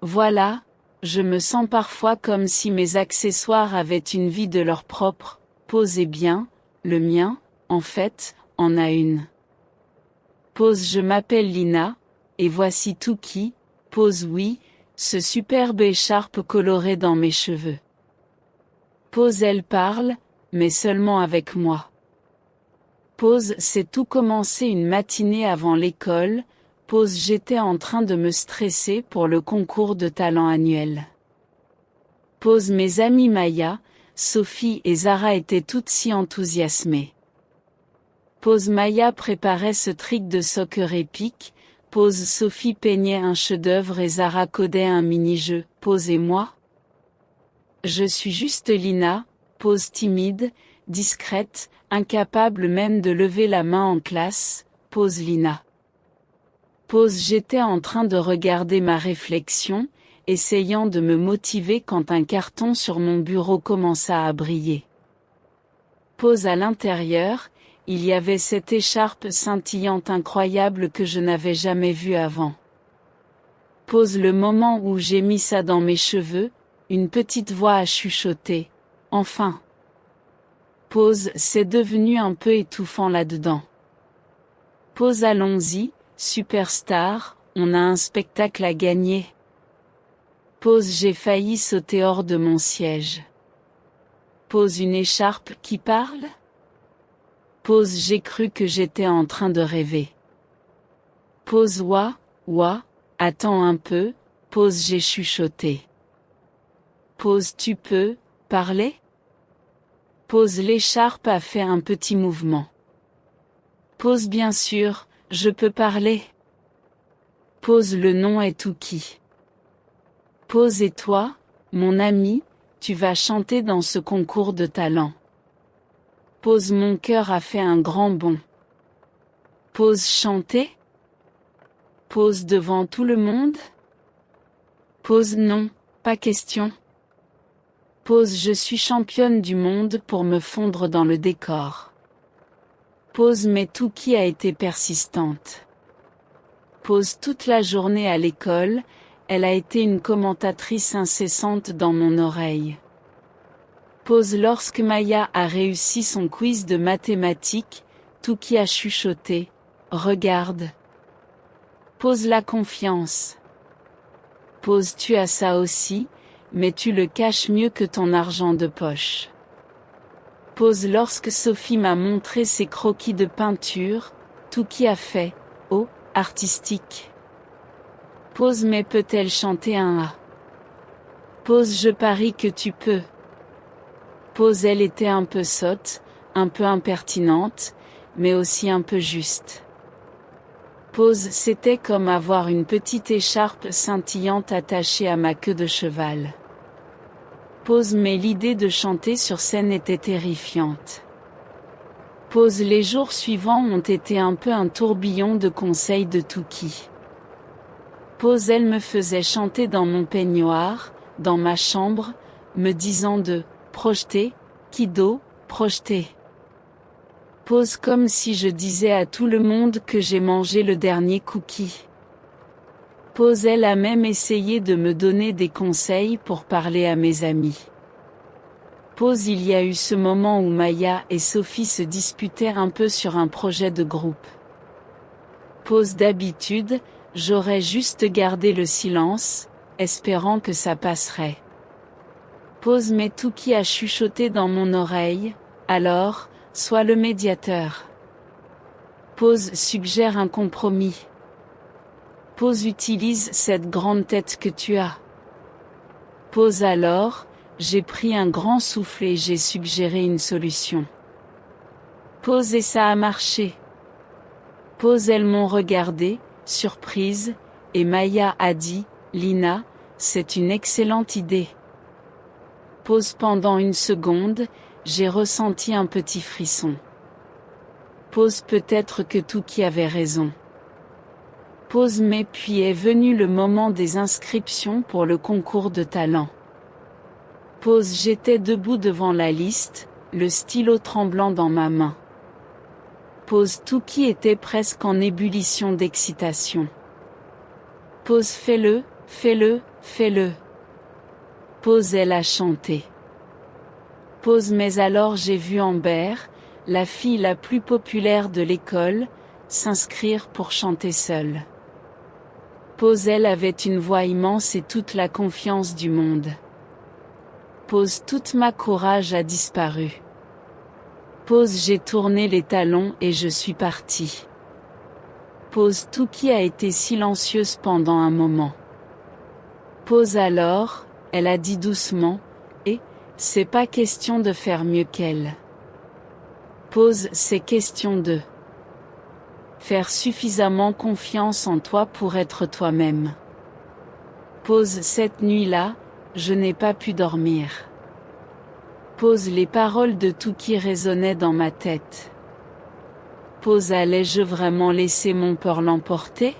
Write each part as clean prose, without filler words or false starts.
Voilà, je me sens parfois comme si mes accessoires avaient une vie de leur propre. Pause. Eh bien, le mien, en fait, en a une. Pause. Je m'appelle Lina, et voici Touki. Pause. Oui, ce superbe écharpe colorée dans mes cheveux. Pause. Elle parle, mais seulement avec moi. Pause. C'est tout commencé une matinée avant l'école. Pause. J'étais en train de me stresser pour le concours de talent annuel. Pause. Mes amies Maya, Sophie et Zara étaient toutes si enthousiasmées. Pause. Maya préparait ce trick de soccer épique. Pause. Sophie peignait un chef-d'œuvre et Zara codait un mini-jeu. Pause. Et moi? Je suis juste Lina, pause timide, discrète, incapable même de lever la main en classe, pause Lina. Pause. J'étais en train de regarder ma réflexion, essayant de me motiver quand un carton sur mon bureau commença à briller. Pause. À l'intérieur, il y avait cette écharpe scintillante incroyable que je n'avais jamais vue avant. Pause. Le moment où j'ai mis ça dans mes cheveux, une petite voix a chuchoté. Enfin. Pause. C'est devenu un peu étouffant là-dedans. Pause. Allons-y, superstar, on a un spectacle à gagner. Pause. J'ai failli sauter hors de mon siège. Pause. Une écharpe qui parle? Pause. J'ai cru que j'étais en train de rêver. Pause. Ouah, attends un peu, pause. J'ai chuchoté. Pause. Tu peux parler? Pause. L'écharpe a fait un petit mouvement. Pause. Bien sûr, je peux parler. Pause. Le nom est Touki. Pause. Et toi, mon ami, tu vas chanter dans ce concours de talent. Pause. Mon cœur a fait un grand bond. Pause. Chanter? Pause. Devant tout le monde? Pause. Non, pas question. Pause. Je suis championne du monde pour me fondre dans le décor. Pause. Mais Touki a été persistante. Pause. Toute la journée à l'école, elle a été une commentatrice incessante dans mon oreille. Pause. Lorsque Maya a réussi son quiz de mathématiques, Touki a chuchoté. Regarde. Pause. La confiance. Pause. Tu as ça aussi, mais tu le caches mieux que ton argent de poche. Pause. Lorsque Sophie m'a montré ses croquis de peinture, Touki a fait « Oh, artistique ». Pause. Mais peut-elle chanter un A? Pause. Je parie que tu peux. Pause. Elle était un peu sotte, un peu impertinente, mais aussi un peu juste. Pause. C'était comme avoir une petite écharpe scintillante attachée à ma queue de cheval. Pause. Mais l'idée de chanter sur scène était terrifiante. Pause. Les jours suivants ont été un peu un tourbillon de conseils de Touki. Pause. Elle me faisait chanter dans mon peignoir, dans ma chambre, me disant de projeter, Kido, projeter. Pause. Comme si je disais à tout le monde que j'ai mangé le dernier cookie. Pause. Elle a même essayé de me donner des conseils pour parler à mes amis. Pause. Il y a eu ce moment où Maya et Sophie se disputaient un peu sur un projet de groupe. Pause. D'habitude, j'aurais juste gardé le silence, espérant que ça passerait. Pause. Mais Touki a chuchoté dans mon oreille, alors, sois le médiateur. Pause. Suggère un compromis. Pause. Utilise cette grande tête que tu as. Pause. Alors, j'ai pris un grand souffle et j'ai suggéré une solution. Pause. Et ça a marché. Pause. Elles m'ont regardé, surprise, et Maya a dit, Lina, c'est une excellente idée. Pause. Pendant une seconde, j'ai ressenti un petit frisson. Pause. Peut-être que Touki avait raison. Pause. Mais puis est venu le moment des inscriptions pour le concours de talent. Pause. J'étais debout devant la liste, le stylo tremblant dans ma main. Pause. Touki était presque en ébullition d'excitation. Pause. Fais-le, Fais-le, fais-le. Pause elle a chanté. Pause mais alors j'ai vu Amber, la fille la plus populaire de l'école, s'inscrire pour chanter seule. Pause elle avait une voix immense et toute la confiance du monde. Pause toute ma courage a disparu. Pause j'ai tourné les talons et je suis partie. Pause Touki a été silencieuse pendant un moment. Pause alors, elle a dit doucement, et, c'est pas question de faire mieux qu'elle. Pause c'est question de faire suffisamment confiance en toi pour être toi-même. Pause cette nuit-là, je n'ai pas pu dormir. Pause les paroles de Touki résonnaient dans ma tête. Pause allais-je vraiment laisser mon peur l'emporter?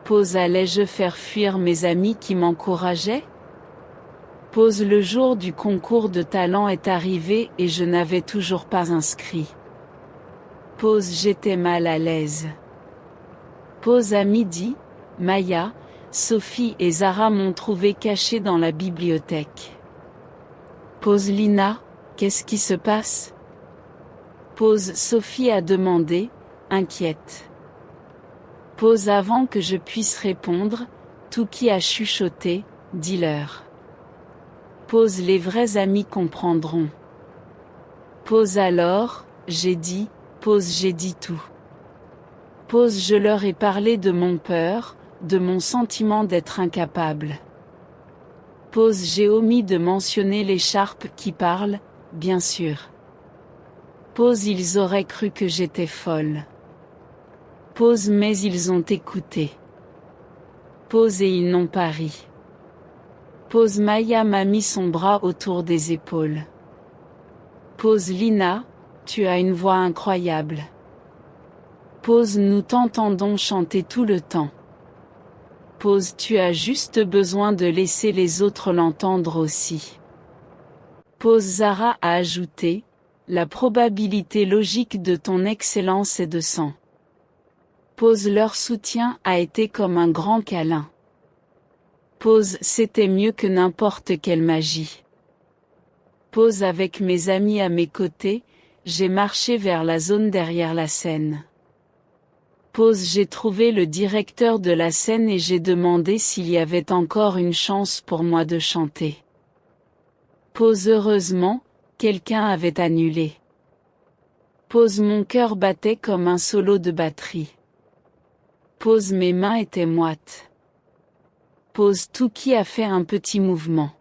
Pause allais-je faire fuir mes amis qui m'encourageaient? Pause le jour du concours de talent est arrivé et je n'avais toujours pas inscrit. Pause j'étais mal à l'aise. Pause à midi, Maya, Sophie et Zara m'ont trouvé cachée dans la bibliothèque. Pause Lina, qu'est-ce qui se passe? Pause Sophie a demandé, inquiète. Pause avant que je puisse répondre, Touki a chuchoté, dis-leur. Pause les vrais amis comprendront. Pause alors, j'ai dit, pause j'ai dit tout. Pause je leur ai parlé de mon peur, de mon sentiment d'être incapable. Pause j'ai omis de mentionner l'écharpe qui parle, bien sûr. Pause ils auraient cru que j'étais folle. Pause mais ils ont écouté. Pause et ils n'ont pas ri. Pause Maya m'a mis son bras autour des épaules. Pause Lina, tu as une voix incroyable. Pause nous t'entendons chanter tout le temps. Pause tu as juste besoin de laisser les autres l'entendre aussi. Pause Zara a ajouté, la probabilité logique de ton excellence est de 100. Pause leur soutien a été comme un grand câlin. Pause c'était mieux que n'importe quelle magie. Pause avec mes amis à mes côtés, j'ai marché vers la zone derrière la scène. Pause j'ai trouvé le directeur de la scène et j'ai demandé s'il y avait encore une chance pour moi de chanter. Pause heureusement, quelqu'un avait annulé. Pause mon cœur battait comme un solo de batterie. Pause mes mains étaient moites. Pause Touki a fait un petit mouvement.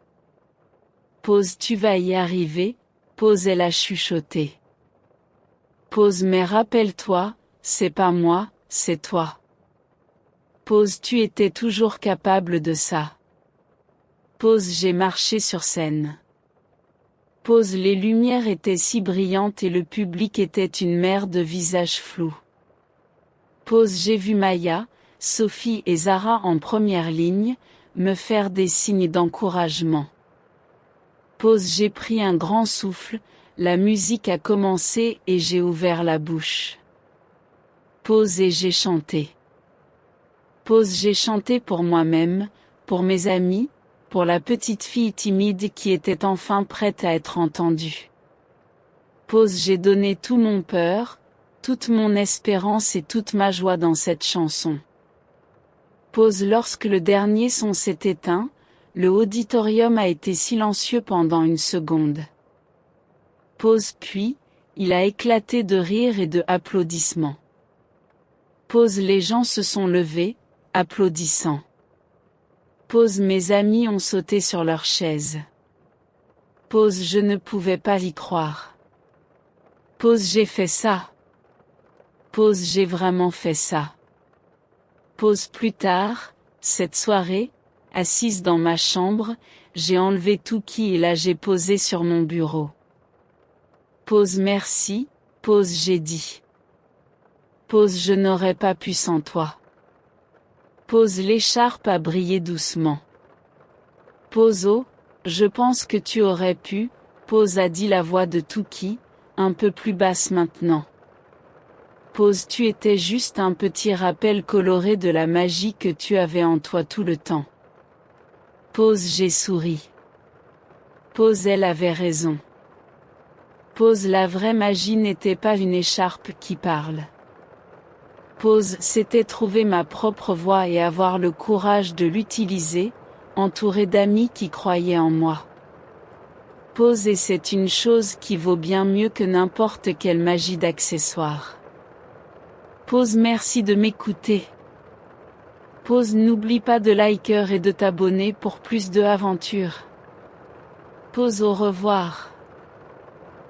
Pause tu vas y arriver, pause elle a chuchoté. Pause mais rappelle-toi, c'est pas moi, c'est toi. Pause tu étais toujours capable de ça. Pause j'ai marché sur scène. Pause les lumières étaient si brillantes et le public était une mer de visages flous. Pause j'ai vu Maya, Sophie et Zara en première ligne, me faire des signes d'encouragement. Pause j'ai pris un grand souffle, la musique a commencé et j'ai ouvert la bouche. Pause et j'ai chanté. Pause j'ai chanté pour moi-même, pour mes amis, pour la petite fille timide qui était enfin prête à être entendue. Pause j'ai donné tout mon peur, toute mon espérance et toute ma joie dans cette chanson. Pause lorsque le dernier son s'est éteint, le auditorium a été silencieux pendant une seconde. Pause puis, il a éclaté de rire et de applaudissements. Pause les gens se sont levés, applaudissant. Pause mes amis ont sauté sur leurs chaises. Pause je ne pouvais pas y croire. Pause j'ai fait ça. Pause j'ai vraiment fait ça. Pause plus tard, cette soirée, assise dans ma chambre, j'ai enlevé Touki et là j'ai posé sur mon bureau. Pause merci, pause j'ai dit. Pause je n'aurais pas pu sans toi. Pause l'écharpe a brillé doucement. Pause oh, je pense que tu aurais pu, pause a dit la voix de Touki, un peu plus basse maintenant. Pause tu étais juste un petit rappel coloré de la magie que tu avais en toi tout le temps. Pause j'ai souri. Pause elle avait raison. Pause la vraie magie n'était pas une écharpe qui parle. Pause c'était trouver ma propre voie et avoir le courage de l'utiliser, entouré d'amis qui croyaient en moi. Pause et c'est une chose qui vaut bien mieux que n'importe quelle magie d'accessoires. Pause merci de m'écouter. Pause n'oublie pas de liker et de t'abonner pour plus de aventures. Pause au revoir.